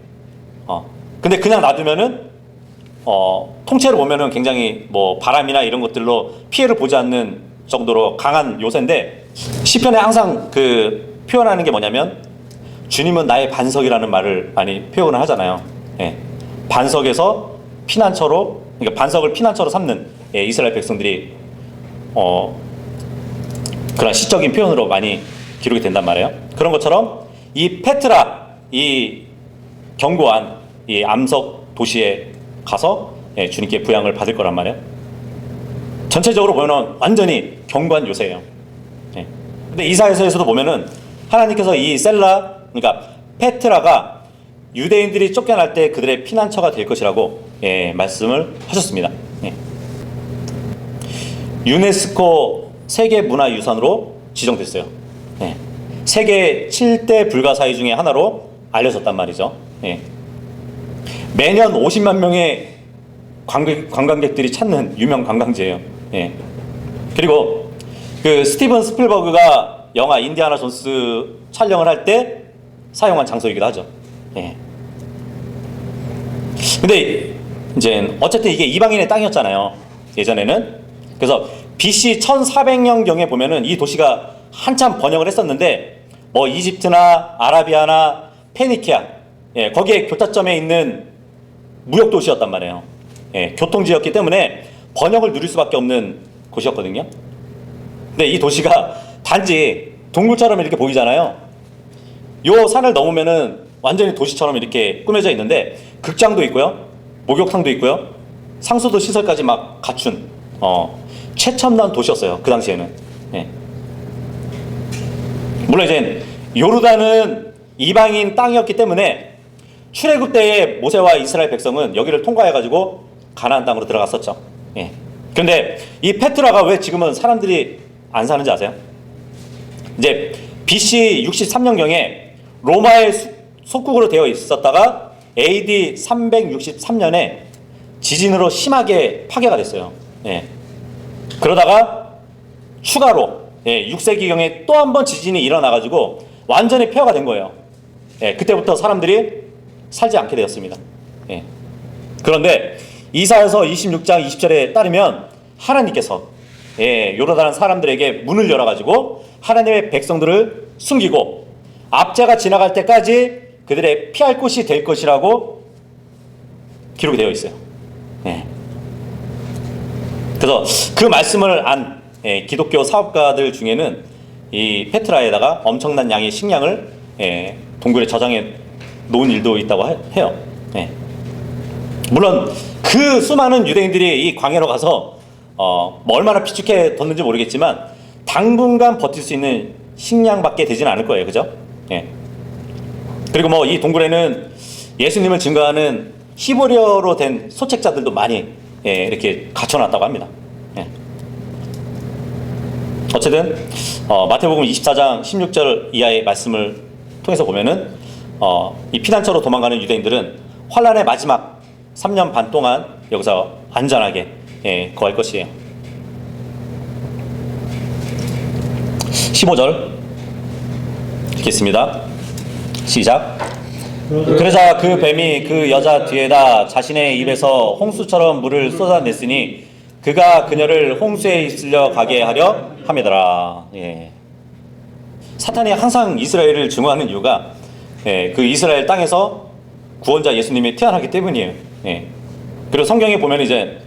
근데 그냥 놔두면은 통째로 보면은 굉장히 뭐 바람이나 이런 것들로 피해를 보지 않는 정도로 강한 요새인데 시편에 항상 그 표현하는 게 뭐냐면 주님은 나의 반석이라는 말을 많이 표현을 하잖아요. 반석에서 피난처로, 그러니까 반석을 피난처로 삼는 이스라엘 백성들이 그런 시적인 표현으로 많이 기록이 된단 말이에요. 그런 것처럼 이 페트라, 이 견고한 이 암석 도시에 가서 주님께 부양을 받을 거란 말이에요. 전체적으로 보면 완전히 견고한 요새예요. 근데 이사야서에서도 보면은 하나님께서 이 셀라, 그러니까 페트라가 유대인들이 쫓겨날 때 그들의 피난처가 될 것이라고 말씀을 하셨습니다. 유네스코 세계문화유산으로 지정됐어요. 세계 7대 불가사의 중에 하나로 알려졌단 말이죠. 매년 50만 명의 관광객들이 찾는 유명 관광지예요. 그리고 그 스티븐 스필버그가 영화 인디아나 존스 촬영을 할 때 사용한 장소이기도 하죠. 근데 이제 어쨌든 이게 이방인의 땅이었잖아요, 예전에는. 그래서 BC 1400년경에 보면은 이 도시가 한참 번영을 했었는데 뭐 이집트나 아라비아나 페니키아 거기에 교차점에 있는 무역 도시였단 말이에요. 교통지였기 때문에 번영을 누릴 수밖에 없는 곳이었거든요. 근데 이 도시가 단지 동굴처럼 이렇게 보이잖아요. 요 산을 넘으면은 완전히 도시처럼 이렇게 꾸며져 있는데 극장도 있고요, 목욕탕도 있고요, 상수도 시설까지 막 갖춘 최첨단 도시였어요, 그 당시에는. 물론 이제 요르단은 이방인 땅이었기 때문에 출애굽 때에 모세와 이스라엘 백성은 여기를 통과해가지고 가나안 땅으로 들어갔었죠. 그런데 이 페트라가 왜 지금은 사람들이 안 사는지 아세요? 이제 BC 63년경에 로마의 속국으로 되어 있었다가 AD 363년에 지진으로 심하게 파괴가 됐어요. 그러다가 추가로 6세기경에 또 한 번 지진이 일어나가지고 완전히 폐허가 된 거예요. 그때부터 사람들이 살지 않게 되었습니다. 그런데 이사야서 26장 20절에 따르면 하나님께서 요르단 사람들에게 문을 열어가지고 하나님의 백성들을 숨기고 압제가 지나갈 때까지 그들의 피할 곳이 될 것이라고 기록이 되어 있어요. 그래서 그 말씀을 안 기독교 사업가들 중에는 이 페트라에다가 엄청난 양의 식량을 동굴에 저장해 놓은 일도 있다고 해요. 물론 그 수많은 유대인들이 이 광야로 가서 뭐 얼마나 비축해 뒀는지 모르겠지만 당분간 버틸 수 있는 식량밖에 되지는 않을 거예요, 그죠? 그리고 뭐 이 동굴에는 예수님을 증거하는 히브리어로 된 소책자들도 많이 이렇게 갖춰놨다고 합니다. 어쨌든 마태복음 24장 16절 이하의 말씀을 통해서 보면은 이 피난처로 도망가는 유대인들은 환란의 마지막 3년 반 동안 여기서 안전하게 거할 것이에요. 15절 읽겠습니다. 시작. 그러자 그 뱀이 그 여자 뒤에다 자신의 입에서 홍수처럼 물을 쏟아냈으니 그가 그녀를 홍수에 이슬려 가게 하려 함이더라. 사탄이 항상 이스라엘을 증오하는 이유가 그 이스라엘 땅에서 구원자 예수님이 태어나기 때문이에요. 그리고 성경에 보면 이제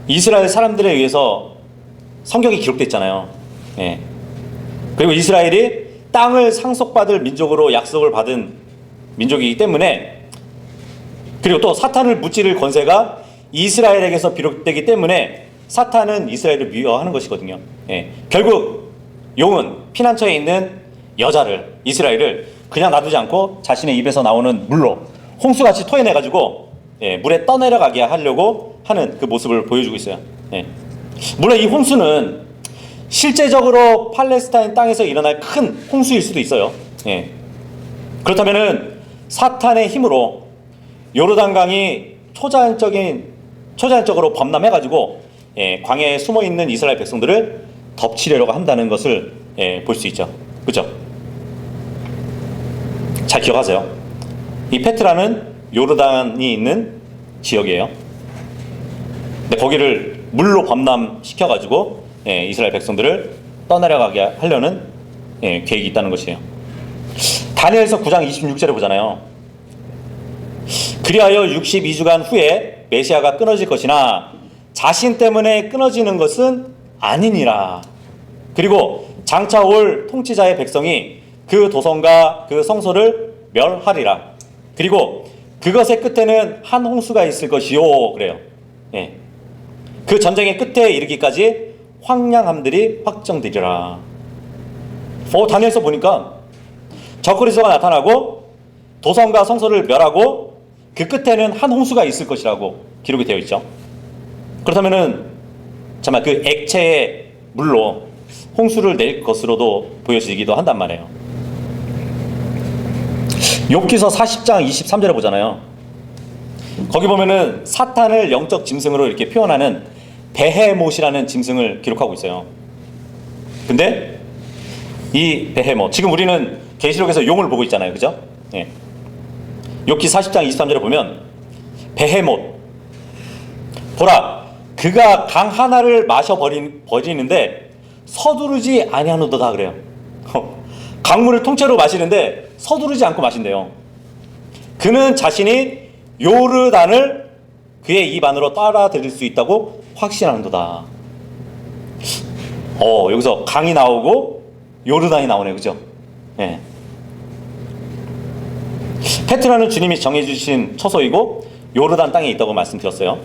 이스라엘 사람들에 의해서 성경이 기록되어 있잖아요. 그리고 이스라엘이 땅을 상속받을 민족으로 약속을 받은 민족이기 때문에, 그리고 또 사탄을 무찌를 권세가 이스라엘에게서 비롯되기 때문에 사탄은 이스라엘을 미워하는 것이거든요. 결국 용은 피난처에 있는 여자를, 이스라엘을 그냥 놔두지 않고 자신의 입에서 나오는 물로 홍수같이 토해내가지고 물에 떠내려가게 하려고 하는 그 모습을 보여주고 있어요. 물론 이 홍수는 실제적으로 팔레스타인 땅에서 일어날 큰 홍수일 수도 있어요. 예. 그렇다면은 사탄의 힘으로 요르단강이 초자연적으로 범람해가지고 광야에 숨어 있는 이스라엘 백성들을 덮치려고 한다는 것을 볼 수 있죠. 그렇죠? 잘 기억하세요. 이 페트라는 요르단이 있는 지역이에요. 근데 거기를 물로 범람시켜가지고 이스라엘 백성들을 떠내려가게 하려는 계획이 있다는 것이에요. 다니엘서 9장 26절에 보잖아요. 그리하여 62주간 후에 메시아가 끊어질 것이나 자신 때문에 끊어지는 것은 아니니라. 그리고 장차 올 통치자의 백성이 그 도성과 그 성소를 멸하리라. 그리고 그것의 끝에는 한 홍수가 있을 것이요. 그래요. 그 전쟁의 끝에 이르기까지 황량함들이 확정되리라. 다니엘서 보니까 적그리스도가 나타나고 도성과 성소를 멸하고 그 끝에는 한 홍수가 있을 것이라고 기록이 되어 있죠. 그렇다면은 정말 그 액체의 물로 홍수를 낼 것으로도 보여지기도 한단 말이에요. 욥기서 40장 23절에 보잖아요. 거기 보면은 사탄을 영적 짐승으로 이렇게 표현하는 베헤못이라는 짐승을 기록하고 있어요. 근데 이 베헤못, 지금 우리는 계시록에서 용을 보고 있잖아요. 그죠? 욥기 40장 23절에 보면 베헤못, 보라 그가 강 하나를 마셔버리는데 서두르지 아니하노도다. 그래요. 강물을 통째로 마시는데 서두르지 않고 마신대요. 그는 자신이 요르단을 그의 입 안으로 빨아들일 수 있다고 확신하는도다. 여기서 강이 나오고 요르단이 나오네. 그죠? 페트라는 주님이 정해주신 처소이고 요르단 땅에 있다고 말씀드렸어요.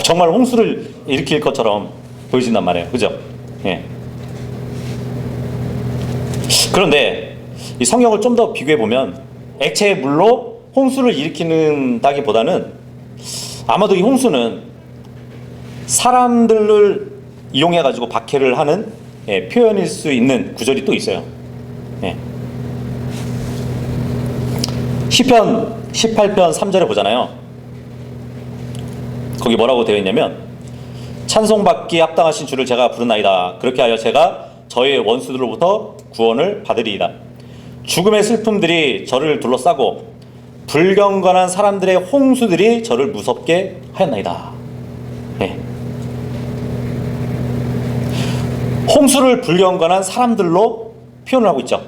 정말 홍수를 일으킬 것처럼 보여진단 말이에요. 그죠? 그런데 이 성경을 좀 더 비교해 보면 액체의 물로 홍수를 일으키는다기보다는 아마도 이 홍수는 사람들을 이용해 가지고 박해를 하는 표현일 수 있는 구절이 또 있어요. 시편 18편 3절에 보잖아요. 거기 뭐라고 되어 있냐면 찬송받기에 합당하신 주를 제가 부르나이다. 그렇게 하여 제가 저의 원수들로부터 구원을 받으리이다. 죽음의 슬픔들이 저를 둘러싸고 불경건한 사람들의 홍수들이 저를 무섭게 하였나이다. 홍수를 불경건한 사람들로 표현을 하고 있죠.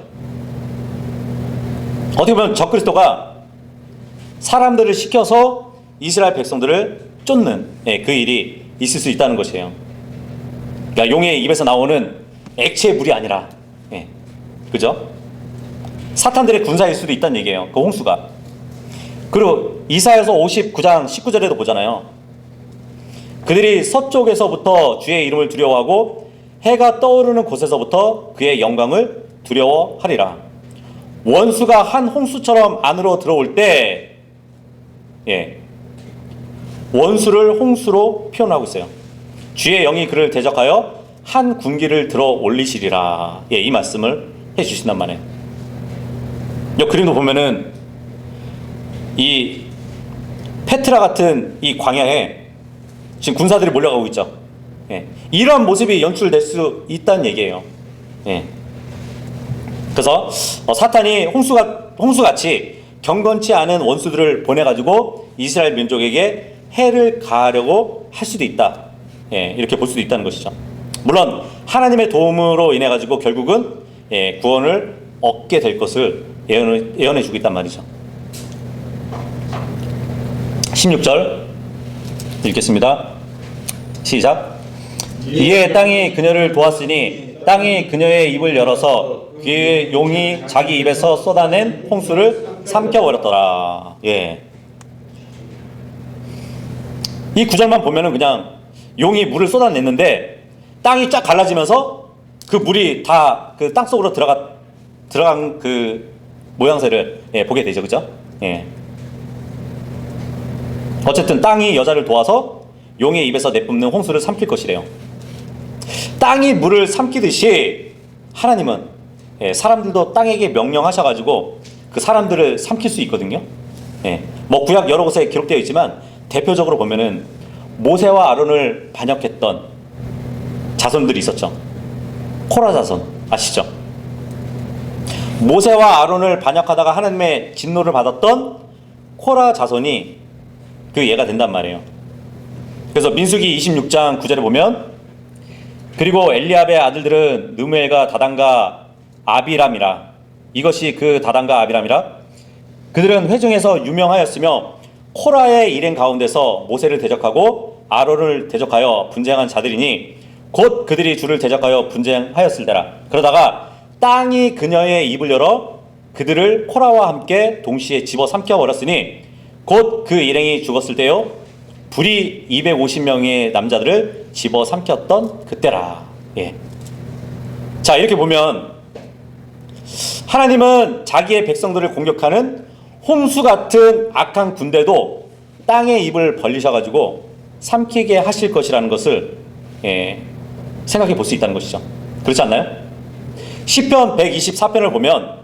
어떻게 보면 적그리스도가 사람들을 시켜서 이스라엘 백성들을 쫓는 그 일이 있을 수 있다는 것이에요. 그러니까 용의 입에서 나오는 액체의 물이 아니라 그죠? 사탄들의 군사일 수도 있다는 얘기예요. 그 홍수가. 그리고 이사야서 59장 19절에도 보잖아요. 그들이 서쪽에서부터 주의 이름을 두려워하고 해가 떠오르는 곳에서부터 그의 영광을 두려워하리라. 원수가 한 홍수처럼 안으로 들어올 때 원수를 홍수로 표현하고 있어요. 주의 영이 그를 대적하여 한 군기를 들어 올리시리라. 이 말씀을 해주신단 말이에요. 이 그림도 보면은 이 페트라 같은 이 광야에 지금 군사들이 몰려가고 있죠. 이런 모습이 연출될 수 있다는 얘기예요. 그래서 사탄이 홍수같이 경건치 않은 원수들을 보내가지고 이스라엘 민족에게 해를 가하려고 할 수도 있다. 이렇게 볼 수도 있다는 것이죠. 물론 하나님의 도움으로 인해 가지고 결국은 구원을 얻게 될 것을 예언해 주고 있단 말이죠. 16절 읽겠습니다. 시작. 이에 땅이 그녀를 도왔으니 땅이 그녀의 입을 열어서 그의 용이 자기 입에서 쏟아낸 홍수를 삼켜버렸더라. 이 구절만 보면은 그냥 용이 물을 쏟아냈는데 땅이 쫙 갈라지면서 그 물이 다 그 땅속으로 들어간 그 모양새를 보게 되죠. 그죠? 어쨌든 땅이 여자를 도와서 용의 입에서 내뿜는 홍수를 삼킬 것이래요. 땅이 물을 삼키듯이 하나님은 사람들도 땅에게 명령하셔가지고 그 사람들을 삼킬 수 있거든요. 뭐 구약 여러 곳에 기록되어 있지만 대표적으로 보면은 모세와 아론을 반역했던 자손들이 있었죠. 코라 자손 아시죠? 모세와 아론을 반역하다가 하나님의 진노를 받았던 코라 자손이 그 예가 된단 말이에요. 그래서 민수기 26장 9절에 보면 그리고 엘리압의 아들들은 느무엘과 다단과 아비람이라. 이것이 그 다단과 아비람이라. 그들은 회중에서 유명하였으며 코라의 일행 가운데서 모세를 대적하고 아론을 대적하여 분쟁한 자들이니 곧 그들이 주를 대적하여 분쟁하였을 때라. 그러다가 땅이 그녀의 입을 열어 그들을 코라와 함께 동시에 집어삼켜 버렸으니 곧 그 일행이 죽었을 때요 불이 250명의 남자들을 집어삼켰던 그때라. 자, 이렇게 보면 하나님은 자기의 백성들을 공격하는 홍수 같은 악한 군대도 땅의 입을 벌리셔가지고 삼키게 하실 것이라는 것을 생각해 볼 수 있다는 것이죠. 그렇지 않나요? 시편 124편을 보면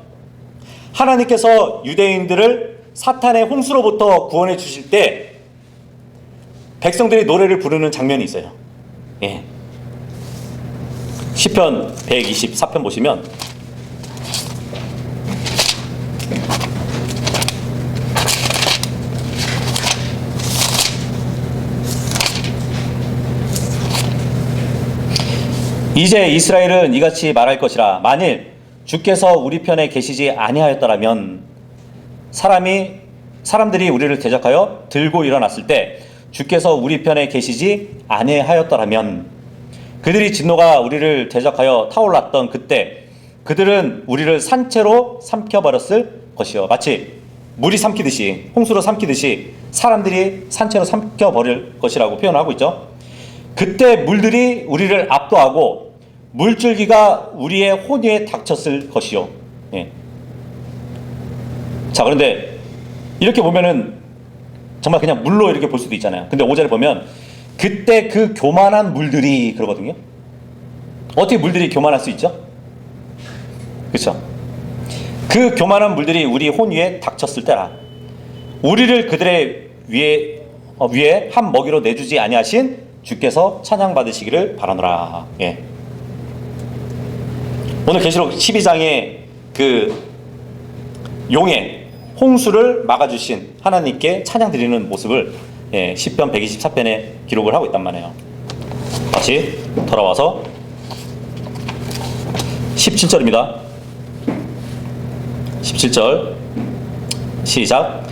하나님께서 유대인들을 사탄의 홍수로부터 구원해 주실 때 백성들이 노래를 부르는 장면이 있어요. 시편 124편 보시면 이제 이스라엘은 이같이 말할 것이라. 만일 주께서 우리 편에 계시지 아니하였더라면 사람들이 우리를 대적하여 들고 일어났을 때 주께서 우리 편에 계시지 아니하였더라면 그들이 진노가 우리를 대적하여 타올랐던 그때 그들은 우리를 산채로 삼켜버렸을 것이요. 마치 물이 삼키듯이 홍수로 삼키듯이 사람들이 산채로 삼켜버릴 것이라고 표현하고 있죠. 그때 물들이 우리를 압도하고 물줄기가 우리의 혼위에 닥쳤을 것이요. 자, 그런데 이렇게 보면은 정말 그냥 물로 이렇게 볼 수도 있잖아요. 근데 5절에 보면 그때 그 교만한 물들이 그러거든요. 어떻게 물들이 교만할 수 있죠? 그렇죠? 그 교만한 물들이 우리 혼위에 닥쳤을 때라. 우리를 그들의 위에 한 먹이로 내주지 아니하신 주께서 찬양받으시기를 바라노라. 오늘 계시록 12장에 그 용의 홍수를 막아주신 하나님께 찬양드리는 모습을 시편 124편에 기록을 하고 있단 말이에요. 다시 돌아와서 17절입니다. 17절 시작.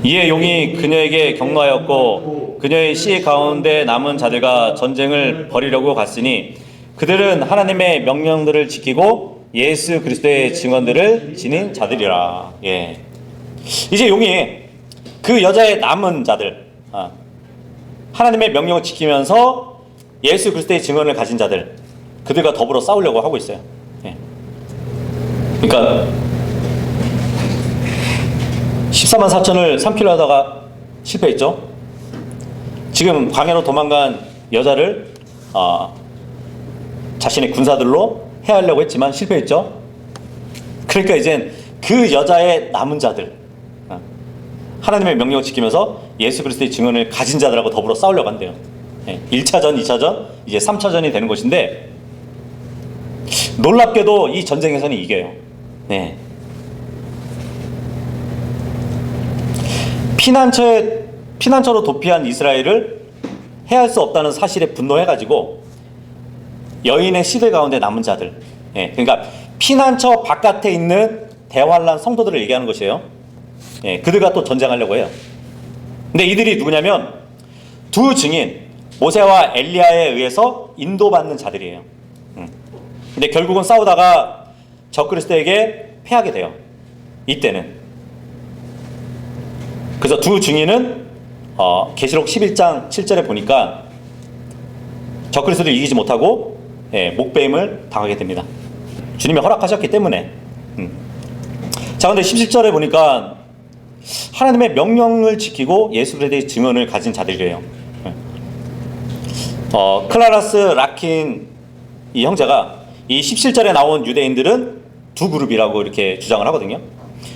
이에 용이 그녀에게 격노하였고 그녀의 시 가운데 남은 자들과 전쟁을 벌이려고 갔으니 그들은 하나님의 명령들을 지키고 예수 그리스도의 증언들을 지닌 자들이라. 이제 용이 그 여자의 남은 자들, 하나님의 명령을 지키면서 예수 그리스도의 증언을 가진 자들, 그들과 더불어 싸우려고 하고 있어요. 그러니까 14만 4천을 삼키려 하다가 실패했죠. 지금 광야로 도망간 여자를 자신의 군사들로 해하려고 했지만 실패했죠. 그러니까 이젠 그 여자의 남은 자들, 하나님의 명령을 지키면서 예수 그리스도의 증언을 가진 자들하고 더불어 싸우려고 한대요. 1차전, 2차전, 이제 3차전이 되는 것인데 놀랍게도 이 전쟁에서는 이겨요. 피난처로 도피한 이스라엘을 해할 수 없다는 사실에 분노해가지고 여인의 시들 가운데 남은 자들, 그러니까 피난처 바깥에 있는 대환란 성도들을 얘기하는 것이에요. 그들과 또 전쟁하려고 해요. 근데 이들이 누구냐면 두 증인 모세와 엘리야에 의해서 인도받는 자들이에요. 근데 결국은 싸우다가 적그리스도에게 패하게 돼요. 이때는. 그래서 두 증인은 계시록 11장 7절에 보니까 적그리스도를 이기지 못하고 목배임을 당하게 됩니다. 주님이 허락하셨기 때문에. 자, 근데 17절에 보니까 하나님의 명령을 지키고 예수 그리스도의 증언을 가진 자들이래요. 클라라스 라킨 이 형제가 이 17절에 나온 유대인들은 두 그룹이라고 이렇게 주장을 하거든요.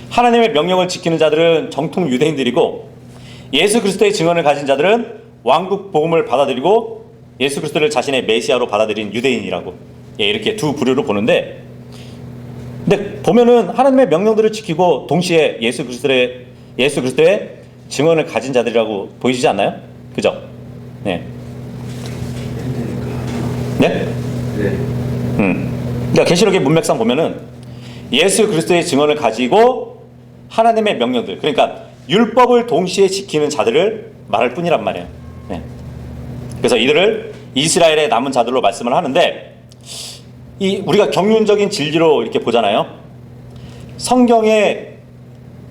하나님의 명령을 지키는 자들은 정통 유대인들이고 예수 그리스도의 증언을 가진 자들은 왕국 복음을 받아들이고 예수 그리스도를 자신의 메시아로 받아들인 유대인이라고 이렇게 두 부류로 보는데, 근데 보면은 하나님의 명령들을 지키고 동시에 예수 그리스도의 증언을 가진 자들이라고 보이시지 않나요? 그죠? 네. 네? 그러니까 계시록의 문맥상 보면은 예수 그리스도의 증언을 가지고 하나님의 명령들, 그러니까 율법을 동시에 지키는 자들을 말할 뿐이란 말이에요. 네. 그래서 이들을 이스라엘의 남은 자들로 말씀을 하는데, 우리가 경륜적인 진리로 이렇게 보잖아요. 성경에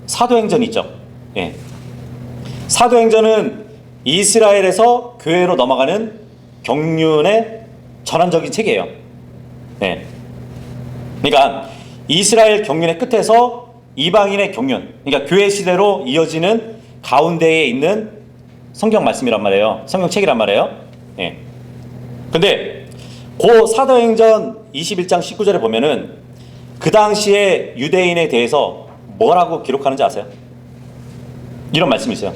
사도행전이 있죠. 예. 사도행전은 이스라엘에서 교회로 넘어가는 경륜의 전환적인 책이에요. 예. 그러니까 이스라엘 경륜의 끝에서 이방인의 경륜, 그러니까 교회 시대로 이어지는 가운데에 있는 성경 말씀이란 말이에요. 성경 책이란 말이에요. 예. 근데 그 사도행전 21장 19절에 보면은 그 당시에 유대인에 대해서 뭐라고 기록하는지 아세요? 이런 말씀이 있어요.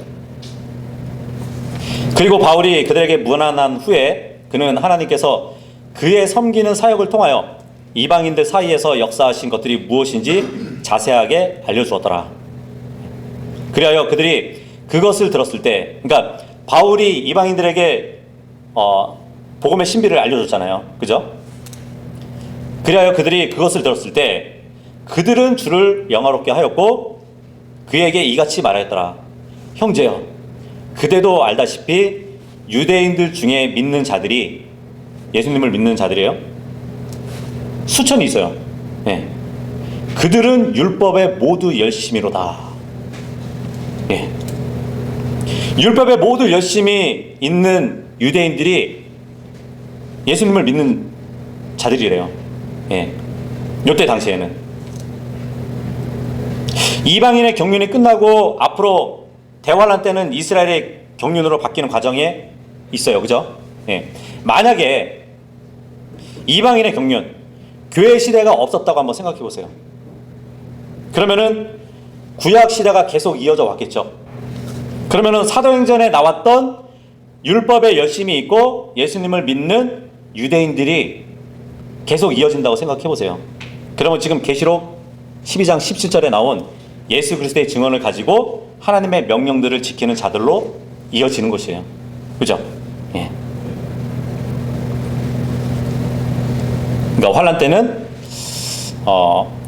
그리고 바울이 그들에게 무난한 후에 그는 하나님께서 그의 섬기는 사역을 통하여 이방인들 사이에서 역사하신 것들이 무엇인지 자세하게 알려주었더라. 그리하여 그들이 그것을 들었을 때, 그러니까 바울이 이방인들에게 복음의 신비를 알려줬잖아요. 그죠? 그리하여 그들이 그것을 들었을 때 그들은 주를 영화롭게 하였고 그에게 이같이 말하였더라. 형제여, 그대도 알다시피 유대인들 중에 믿는 자들이, 예수님을 믿는 자들이에요, 수천이 있어요. 예. 그들은 율법에 모두 열심히로다. 예. 율법에 모두 열심히 있는 유대인들이 예수님을 믿는 자들이래요. 예. 이때 당시에는 이방인의 경륜이 끝나고 앞으로 대환란 때는 이스라엘의 경륜으로 바뀌는 과정에 있어요. 그죠? 예. 만약에 이방인의 경륜, 교회 시대가 없었다고 한번 생각해 보세요. 그러면은 구약 시대가 계속 이어져 왔겠죠. 그러면은 사도행전에 나왔던 율법에 열심히 있고 예수님을 믿는 유대인들이 계속 이어진다고 생각해 보세요. 그러면 지금 계시록 12장 17절에 나온 예수 그리스도의 증언을 가지고 하나님의 명령들을 지키는 자들로 이어지는 것이에요. 그죠? 예. 그러니까 환란 때는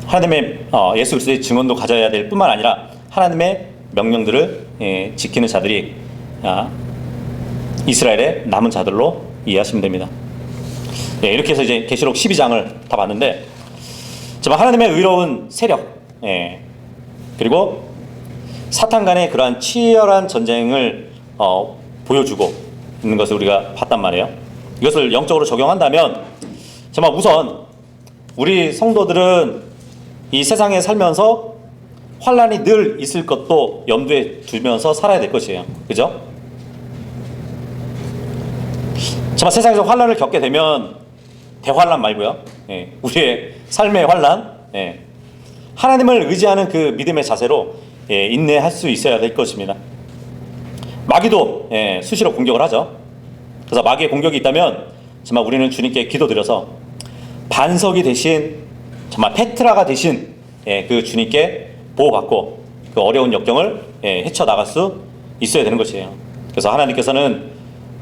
하나님의 예수 그리스도의 증언도 가져야 될 뿐만 아니라 하나님의 명령들을 지키는 자들이 이스라엘의 남은 자들로 이해하시면 됩니다. 예, 이렇게 해서 이제 계시록 12장을 다 봤는데, 정말 하나님의 의로운 세력, 그리고 사탄 간의 그러한 치열한 전쟁을 보여주고 있는 것을 우리가 봤단 말이에요. 이것을 영적으로 적용한다면 정말 우선 우리 성도들은 이 세상에 살면서 환란이 늘 있을 것도 염두에 두면서 살아야 될 것이에요. 그죠? 정말 세상에서 환란을 겪게 되면 대환란 말고요. 우리의 삶의 환란, 하나님을 의지하는 그 믿음의 자세로 인내할 수 있어야 될 것입니다. 마귀도 수시로 공격을 하죠. 그래서 마귀의 공격이 있다면 정말 우리는 주님께 기도드려서 반석이 대신, 정말 페트라가 대신 그 주님께 보호받고 그 어려운 역경을 헤쳐나갈 수 있어야 되는 것이에요. 그래서 하나님께서는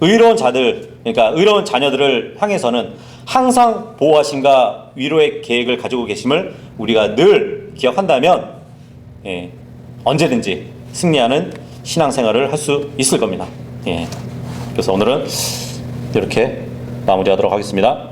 의로운 자들, 그러니까 의로운 자녀들을 향해서는 항상 보호하심과 위로의 계획을 가지고 계심을 우리가 늘 기억한다면 언제든지 승리하는 신앙생활을 할 수 있을 겁니다. 그래서 오늘은 이렇게 마무리하도록 하겠습니다.